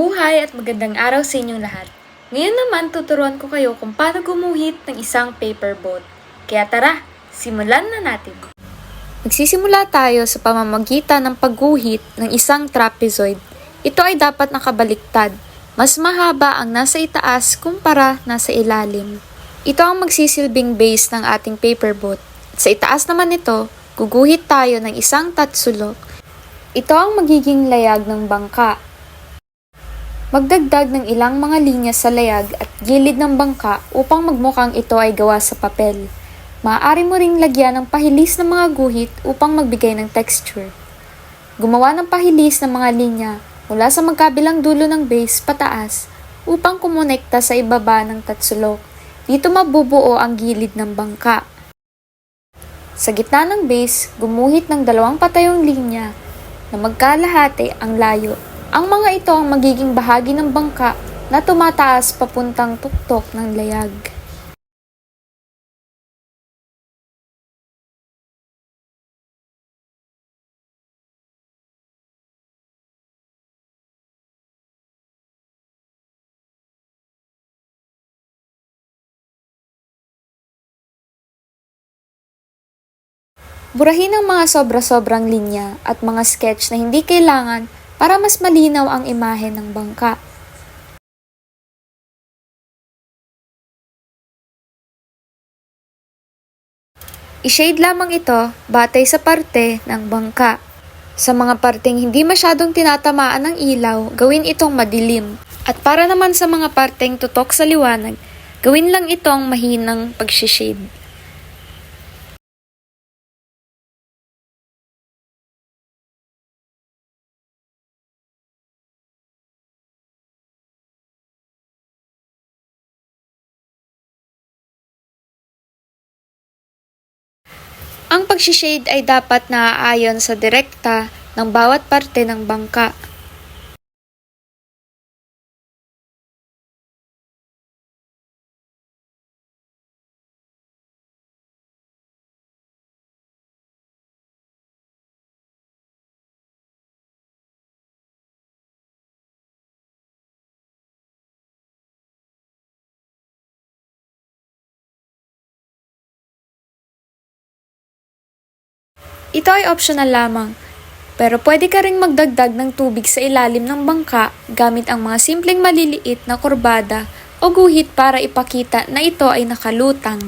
Buhay at magandang araw sa inyong lahat. Ngayon naman tuturuan ko kayo kung paano gumuhit ng isang paper boat. Kaya tara, simulan na natin. Magsisimula tayo sa pamamagitan ng pagguhit ng isang trapezoid. Ito ay dapat nakabaliktad. Mas mahaba ang nasa itaas kumpara nasa ilalim. Ito ang magsisilbing base ng ating paper boat. Sa itaas naman nito, guguhit tayo ng isang tatsulok. Ito ang magiging layag ng bangka. Magdagdag ng ilang mga linya sa layag at gilid ng bangka upang magmukhang ito ay gawa sa papel. Maaari mo ring lagyan ng pahilis ng mga guhit upang magbigay ng texture. Gumawa ng pahilis ng mga linya mula sa magkabilang dulo ng base pataas upang kumonekta sa ibaba ng tatsulok. Dito mabubuo ang gilid ng bangka. Sa gitna ng base, gumuhit ng dalawang patayong linya na magkalahati ang layo. Ang mga ito ang magiging bahagi ng bangka na tumataas papuntang tuktok ng layag. Burahin ang mga sobra-sobrang linya at mga sketch na hindi kailangan para mas malinaw ang imahe ng bangka. I-shade lamang ito batay sa parte ng bangka. Sa mga parteng hindi masyadong tinatamaan ng ilaw, gawin itong madilim. At para naman sa mga parteng tutok sa liwanag, gawin lang itong mahinang pag-shade. Ang pag-shade ay dapat naaayon sa direkta ng bawat parte ng bangka. Ito ay optional lamang, pero pwede ka ring magdagdag ng tubig sa ilalim ng bangka gamit ang mga simpleng maliliit na kurbada o guhit para ipakita na ito ay nakalutang.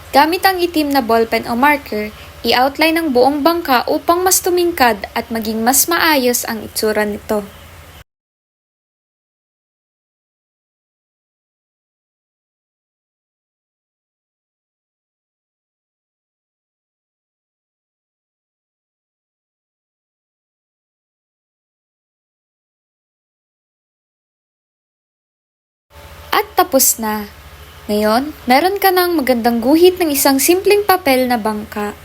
Gamit ang itim na ballpen o marker, i-outline ang buong bangka upang mas tumingkad at maging mas maayos ang itsura nito. At tapos na! Ngayon, meron ka ng magandang guhit ng isang simpleng papel na bangka.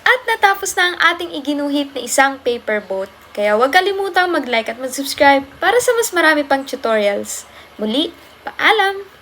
At natapos na ang ating iginuhit na isang paper boat. Kaya huwag kalimutang mag-like at mag-subscribe para sa mas marami pang tutorials. Muli, paalam!